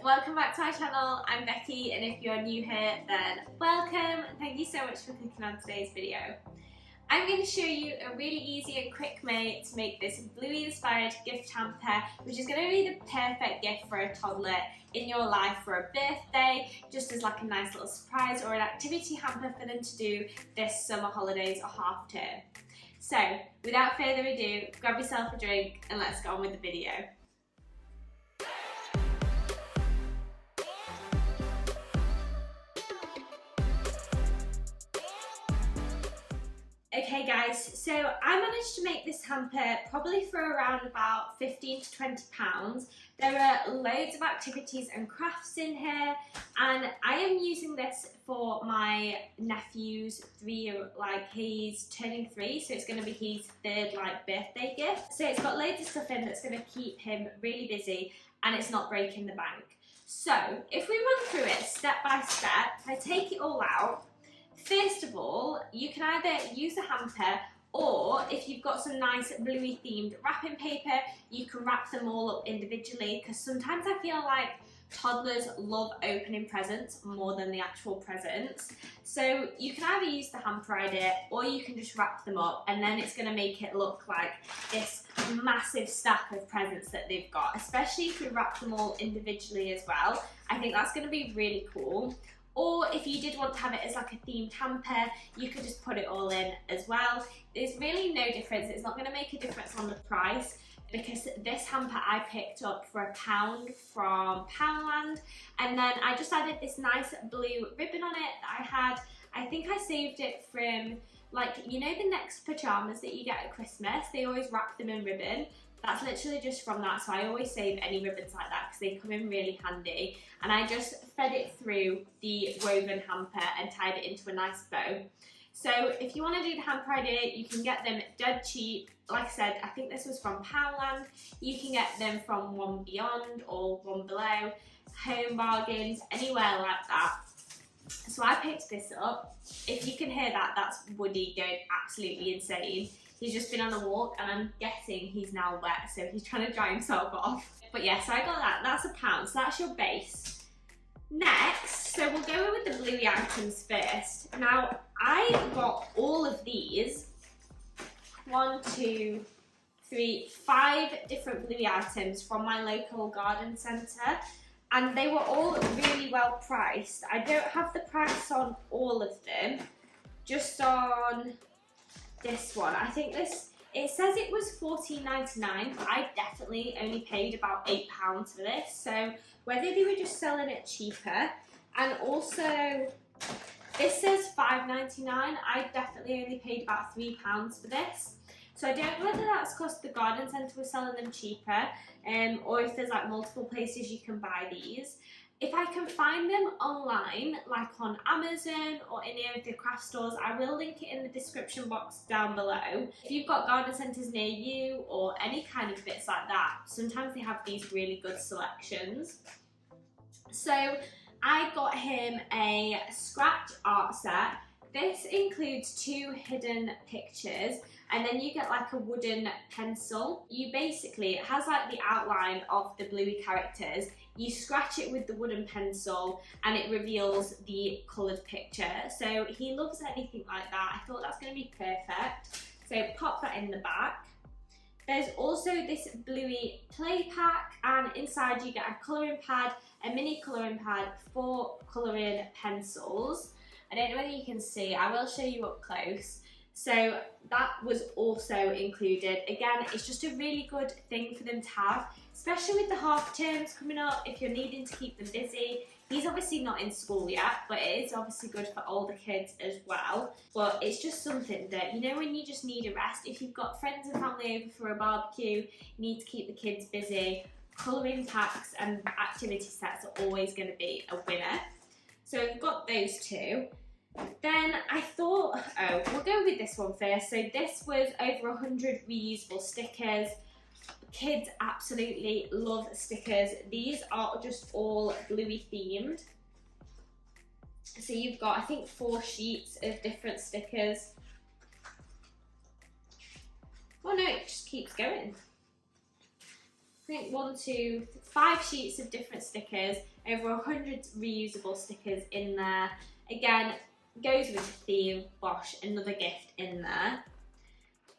welcome back to my channel. I'm Becky, and if you're new here, then welcome. Thank you so much for clicking on today's video. I'm going to show you a really easy and quick way to make this Bluey inspired gift hamper, which is going to be the perfect gift for a toddler in your life for a birthday, just as like a nice little surprise, or an activity hamper for them to do this summer holidays or half term. So without further ado, grab yourself a drink and let's get on with the video. Okay guys, so I managed to make this hamper probably for around about 15 to 20 pounds. There are loads of activities and crafts in here, and I am using this for my nephew's he's turning 3, so it's going to be his third birthday gift. So it's got loads of stuff in that's going to keep him really busy, and it's not breaking the bank. So if we run through it step by step, I take it all out. First of all, you can either use a hamper, or if you've got some nice Bluey themed wrapping paper, you can wrap them all up individually, because sometimes I feel like toddlers love opening presents more than the actual presents. So you can either use the hamper idea, or you can just wrap them up, and then it's going to make it look like this massive stack of presents that they've got, especially if you wrap them all individually as well. I think that's going to be really cool. Or if you did want to have it as like a themed hamper, you could just put it all in as well. There's really no difference. It's not going to make a difference on the price, because this hamper I picked up for £1 from Poundland, and then I just added this nice blue ribbon on it that I had. I think I saved it from, you know, the Next pajamas that you get at Christmas, they always wrap them in ribbon. That's literally just from that, so I always save any ribbons like that because they come in really handy. And I just fed it through the woven hamper and tied it into a nice bow. So if you want to do the hamper idea, you can get them dead cheap. Like I said, I think this was from Poundland. You can get them from One Beyond or One Below, Home Bargains, anywhere like that. So I picked this up. If you can hear that, that's Woody going absolutely insane. He's just been on a walk, and I'm guessing he's now wet, so he's trying to dry himself off. But yeah, so I got that. That's £1, so that's your base. Next, so we'll go with the Bluey items first. Now, I got all of these, 5 different Bluey items from my local garden centre, and they were all really well priced. I don't have the price on all of them, just on this one. I think it says it was $14.99, but I definitely only paid about £8 for this. So whether they were just selling it cheaper, and also this says $5.99, I definitely only paid about £3 for this. So I don't know whether that's because the garden centre was selling them cheaper, or if there's multiple places you can buy these. If I can find them online, like on Amazon or any of the craft stores, I will link it in the description box down below. If you've got garden centres near you or any kind of bits like that, sometimes they have these really good selections. So I got him a scratch art set. This includes 2 hidden pictures, and then you get a wooden pencil. It has the outline of the Bluey characters. You scratch it with the wooden pencil and it reveals the coloured picture. So he loves anything like that. I thought that's going to be perfect. So pop that in the back. There's also this Bluey play pack, and inside you get a colouring pad, a mini colouring pad, 4 colouring pencils. I don't know whether you can see, I will show you up close. So that was also included. Again, it's just a really good thing for them to have, especially with the half terms coming up, if you're needing to keep them busy. He's obviously not in school yet, but it is obviously good for older kids as well. But it's just something that, you know, when you just need a rest, if you've got friends and family over for a barbecue, you need to keep the kids busy, colouring packs and activity sets are always going to be a winner. So we've got those 2. Then I thought, we'll go with this one first. So this was over 100 reusable stickers. Kids absolutely love stickers. These are just all Bluey themed. So you've got, I think, 4 sheets of different stickers. Oh no, it just keeps going. I think 5 sheets of different stickers, over 100 reusable stickers in there. Again, goes with the theme, bosh, another gift in there.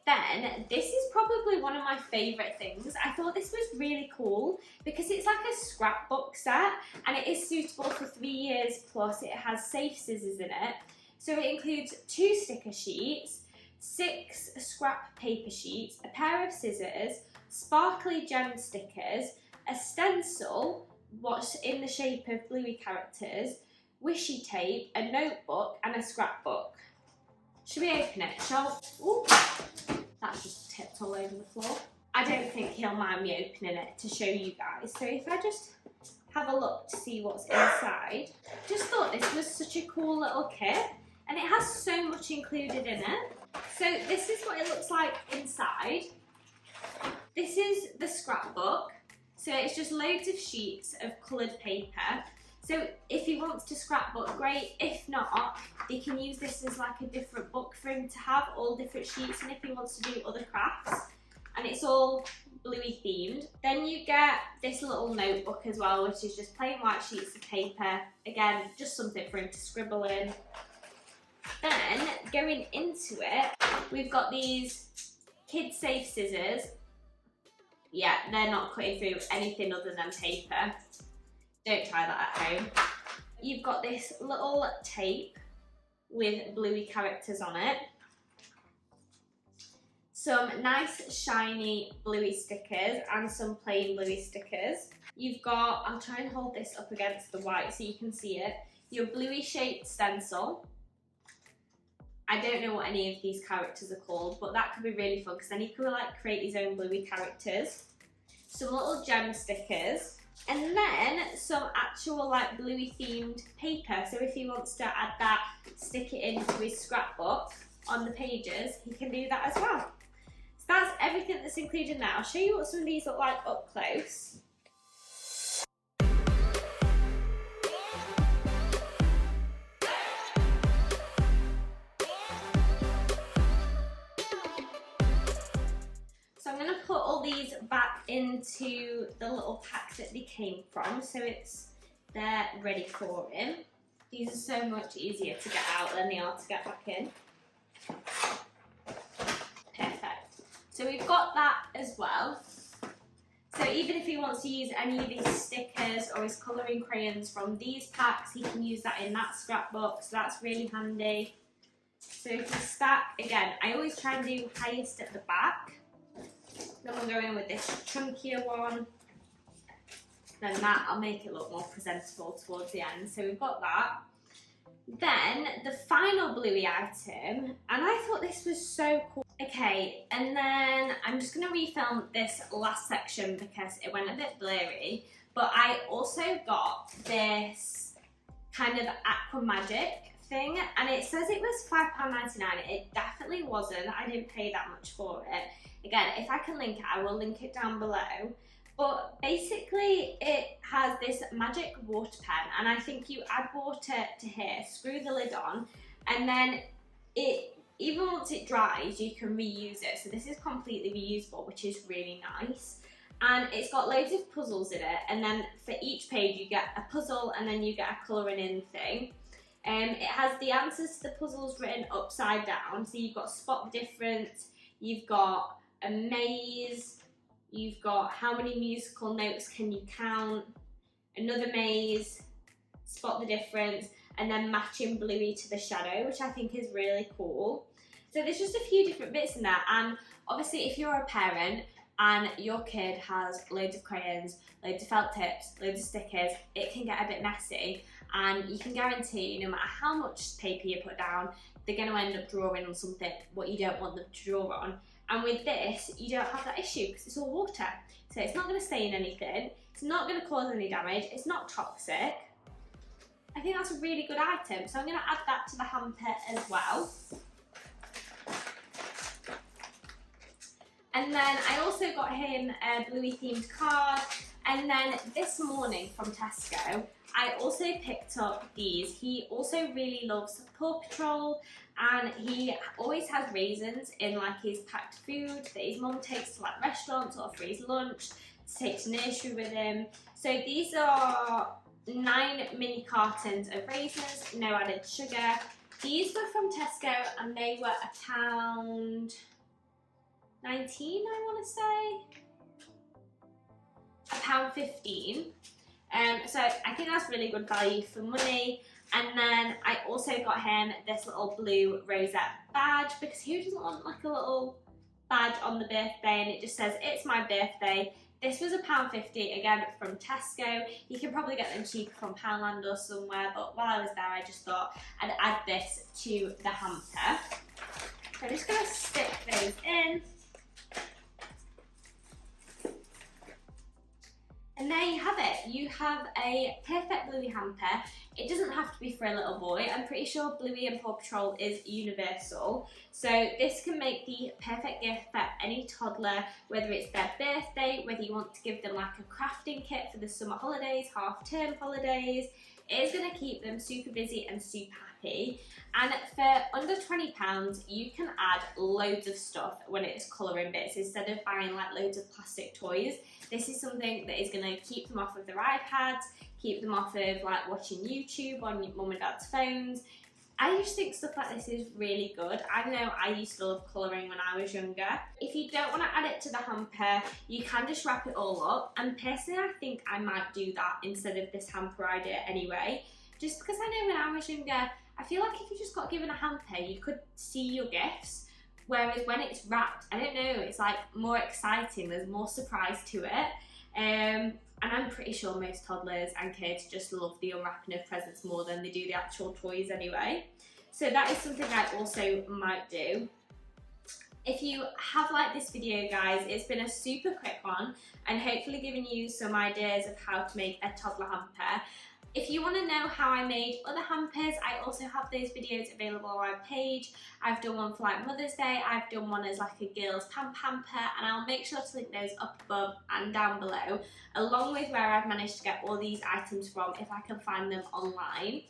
Then, this is probably one of my favourite things. I thought this was really cool because it's like a scrapbook set and it is suitable for 3 years plus. It has safe scissors in it. So it includes 2 sticker sheets, 6 scrap paper sheets, a pair of scissors, sparkly gem stickers, a stencil, what's in the shape of Bluey characters, wishy tape, a notebook and a scrapbook. Should we open it, shall we? Ooh, that just tipped all over the floor. I don't think he'll mind me opening it to show you guys. So if I just have a look to see what's inside. Just thought this was such a cool little kit and it has so much included in it. So this is what it looks like inside. This is the scrapbook. So it's just loads of sheets of coloured paper. So if he wants to scrapbook, great. If not, they can use this as like a different book for him to have, all different sheets, and if he wants to do other crafts. And it's all Bluey themed. Then you get this little notebook as well, which is just plain white sheets of paper. Again, just something for him to scribble in. Then, going into it, we've got these kid safe scissors. Yeah, they're not cutting through anything other than paper. Don't try that at home. You've got this little tape with Bluey characters on it. Some nice shiny Bluey stickers and some plain Bluey stickers. You've got, I'll try and hold this up against the white so you can see it, your Bluey shaped stencil. I don't know what any of these characters are called, but that could be really fun because then he could like create his own Bluey characters. Some little gem stickers. And then some actual like Bluey themed paper. So if he wants to add that, stick it into his scrapbook on the pages, he can do that as well. So that's everything that's included now. I'll show you what some of these look like up close. So I'm going to put all these back into the little pack that they came from, so they're ready for him. These are so much easier to get out than they are to get back in. Perfect. So we've got that as well. So even if he wants to use any of his stickers or his colouring crayons from these packs, he can use that in that scrapbook, so that's really handy. So if you stack, again, I always try and do highest at the back. Then we'll go in with this chunkier one. Then that, I'll make it look more presentable towards the end. So we've got that. Then the final Bluey item, and I thought this was so cool. Okay, and then I'm just going to refilm this last section because it went a bit blurry. But I also got this kind of Aqua Magic thing, and it says it was £5.99. It definitely wasn't. I didn't pay that much for it. Again, if I can link it, I will link it down below. But basically, it has this magic water pen, and I think you add water to here, screw the lid on, and then even once it dries, you can reuse it. So this is completely reusable, which is really nice. And it's got loads of puzzles in it, and then for each page you get a puzzle and then you get a colouring in thing. It has the answers to the puzzles written upside down, so you've got spot the difference, you've got a maze, you've got how many musical notes can you count, another maze, spot the difference, and then matching Bluey to the shadow, which I think is really cool. So there's just a few different bits in there, and obviously if you're a parent and your kid has loads of crayons, loads of felt tips, loads of stickers, it can get a bit messy, and you can guarantee no matter how much paper you put down, they're going to end up drawing on something what you don't want them to draw on. And with this, you don't have that issue because it's all water. So it's not going to stain anything, it's not going to cause any damage, it's not toxic. I think that's a really good item, so I'm going to add that to the hamper as well. And then I also got him a Bluey themed card, and then this morning from Tesco, I also picked up these. He also really loves Paw Patrol, and he always has raisins in like his packed food that his mum takes to like restaurants or for his lunch. to take to nursery with him. So these are 9 mini cartons of raisins, no added sugar. These were from Tesco and they were £1.19, I want to say. £1.15. So I think that's really good value for money. And then I also got him this little blue rosette badge, because who doesn't want like a little badge on the birthday and it just says it's my birthday. This was £1.50, again from Tesco. You can probably get them cheaper from Poundland or somewhere, but while I was there I just thought I'd add this to the hamper. So I'm just going to stick those in. And there you have it. You have a perfect Bluey hamper. It doesn't have to be for a little boy. I'm pretty sure Bluey and Paw Patrol is universal. So this can make the perfect gift for any toddler, whether it's their birthday, whether you want to give them like a crafting kit for the summer holidays, half-term holidays. It is going to keep them super busy and super happy. And for under £20, you can add loads of stuff when it's colouring bits. Instead of buying like loads of plastic toys, this is something that is going to keep them off of their iPads, keep them off of like watching YouTube on your mum and dad's phones. I just think stuff like this is really good. I know I used to love colouring when I was younger. If you don't want to add it to the hamper, you can just wrap it all up. And personally, I think I might do that instead of this hamper idea anyway. Just because I know when I was younger, I feel like if you just got given a hamper, you could see your gifts. Whereas when it's wrapped, I don't know, it's like more exciting. There's more surprise to it. And I'm pretty sure most toddlers and kids just love the unwrapping of presents more than they do the actual toys anyway. So that is something I also might do. If you have liked this video, guys, it's been a super quick one and hopefully given you some ideas of how to make a toddler hamper. If you want to know how I made other hampers, I also have those videos available on my page. I've done one for like Mother's Day, I've done one as like a girls pamp hamper, and I'll make sure to link those up above and down below, along with where I've managed to get all these items from if I can find them online.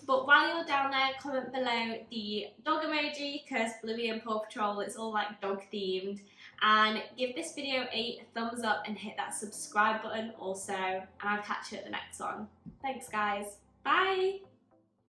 But while you're down there, comment below the dog emoji, because Bluey and Paw Patrol, it's all like dog themed. And give this video a thumbs up and hit that subscribe button also. And I'll catch you at the next one. Thanks guys. Bye!